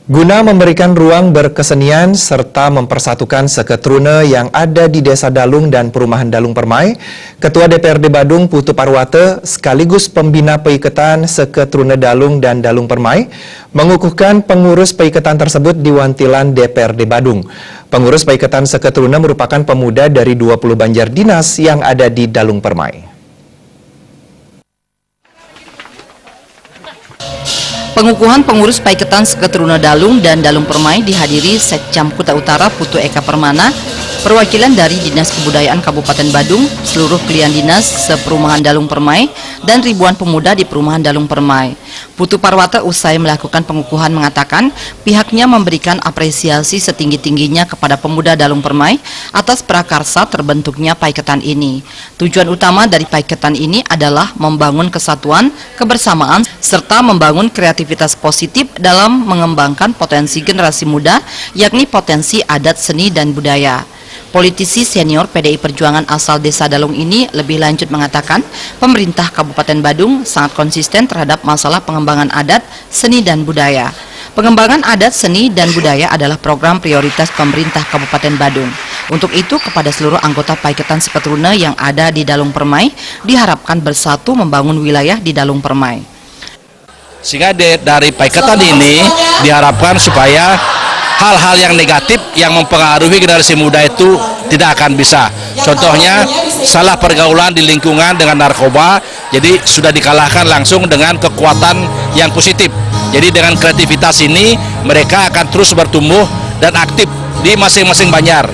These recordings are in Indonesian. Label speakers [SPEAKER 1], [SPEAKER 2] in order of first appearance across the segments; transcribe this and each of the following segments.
[SPEAKER 1] Guna memberikan ruang berkesenian serta mempersatukan seketrune yang ada di Desa Dalung dan Perumahan Dalung Permai, Ketua DPRD Badung Putu Parwata sekaligus pembina Peiketan Seketrune Dalung dan Dalung Permai mengukuhkan pengurus Peiketan tersebut di Wantilan DPRD Badung. Pengurus Peiketan Seketrune merupakan pemuda dari 20 Banjar Dinas yang ada di Dalung Permai.
[SPEAKER 2] Pengukuhan pengurus Paiketan Seketrune Dalung dan Dalung Permai dihadiri Sekcam Kuta Utara Putu Eka Permana, perwakilan dari Dinas Kebudayaan Kabupaten Badung, seluruh klien dinas seperumahan Dalung Permai, dan ribuan pemuda di perumahan Dalung Permai. Putu Parwata usai melakukan pengukuhan mengatakan pihaknya memberikan apresiasi setinggi-tingginya kepada pemuda Dalung Permai atas prakarsa terbentuknya Paiketan ini. Tujuan utama dari Paiketan ini adalah membangun kesatuan, kebersamaan, serta membangun kreativitas positif dalam mengembangkan potensi generasi muda, yakni potensi adat, seni, dan budaya. Politisi senior PDI Perjuangan asal Desa Dalung ini lebih lanjut mengatakan pemerintah Kabupaten Badung sangat konsisten terhadap masalah pengembangan adat, seni, dan budaya. Pengembangan adat, seni, dan budaya adalah program prioritas pemerintah Kabupaten Badung. Untuk itu, kepada seluruh anggota Paiketan Seketrune yang ada di Dalung Permai, diharapkan bersatu membangun wilayah di Dalung Permai.
[SPEAKER 3] Sehingga dari Paiketan ini diharapkan supaya hal-hal yang negatif yang mempengaruhi generasi muda itu tidak akan bisa. Contohnya salah pergaulan di lingkungan dengan narkoba, jadi sudah dikalahkan langsung dengan kekuatan yang positif. Jadi dengan kreativitas ini mereka akan terus bertumbuh dan aktif di masing-masing banjar.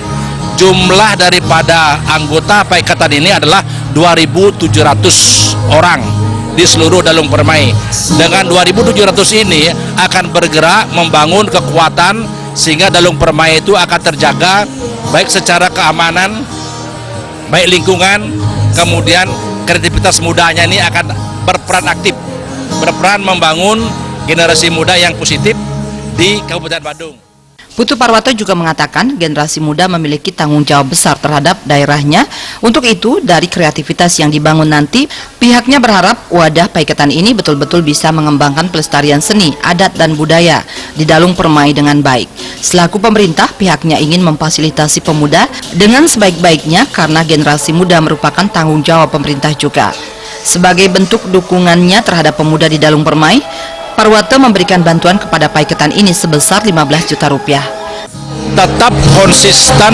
[SPEAKER 3] Jumlah daripada anggota Paiketan ini adalah 2.700 orang di seluruh Dalung Permai. Dengan 2.700 ini akan bergerak membangun kekuatan sehingga Dalung Permai itu akan terjaga baik secara keamanan, baik lingkungan, kemudian kreativitas mudanya ini akan berperan aktif, berperan membangun generasi muda yang positif di Kabupaten Badung.
[SPEAKER 2] Putu Parwata juga mengatakan generasi muda memiliki tanggung jawab besar terhadap daerahnya. Untuk itu, dari kreativitas yang dibangun nanti, pihaknya berharap wadah Paiketan ini betul-betul bisa mengembangkan pelestarian seni, adat, dan budaya di Dalung Permai dengan baik. Selaku pemerintah, pihaknya ingin memfasilitasi pemuda dengan sebaik-baiknya karena generasi muda merupakan tanggung jawab pemerintah juga. Sebagai bentuk dukungannya terhadap pemuda di Dalung Permai, Parwata memberikan bantuan kepada Paiketan ini sebesar 15 juta rupiah.
[SPEAKER 3] Tetap konsisten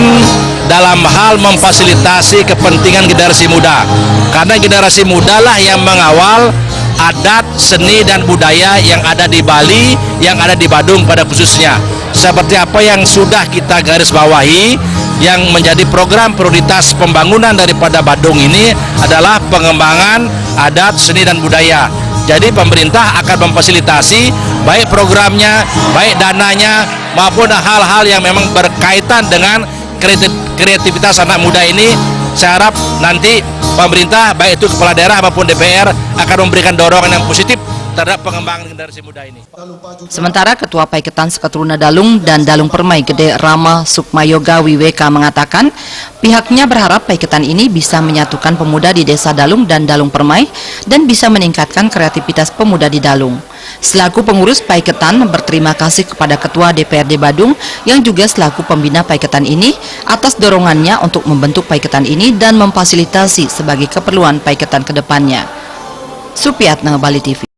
[SPEAKER 3] dalam hal memfasilitasi kepentingan generasi muda, karena generasi muda lah yang mengawal adat, seni, dan budaya yang ada di Bali, yang ada di Badung pada khususnya. Seperti apa yang sudah kita garis bawahi, yang menjadi program prioritas pembangunan daripada Badung ini adalah pengembangan adat, seni, dan budaya. Jadi pemerintah akan memfasilitasi baik programnya, baik dananya, maupun hal-hal yang memang berkaitan dengan kreativitas anak muda ini. Saya harap nanti pemerintah, baik itu kepala daerah maupun DPR, akan memberikan dorongan yang positif terhadap pengembangan generasi muda ini.
[SPEAKER 2] Sementara Ketua Paiketan Seketrune Dalung dan Dalung Permai Gede Rama Sukmayoga WWK mengatakan pihaknya berharap Paiketan ini bisa menyatukan pemuda di Desa Dalung dan Dalung Permai dan bisa meningkatkan kreativitas pemuda di Dalung. Selaku pengurus Paiketan berterima kasih kepada Ketua DPRD Badung yang juga selaku pembina Paiketan ini atas dorongannya untuk membentuk Paiketan ini dan memfasilitasi sebagai keperluan Paiketan ke depannya. Supiatna, Bali TV.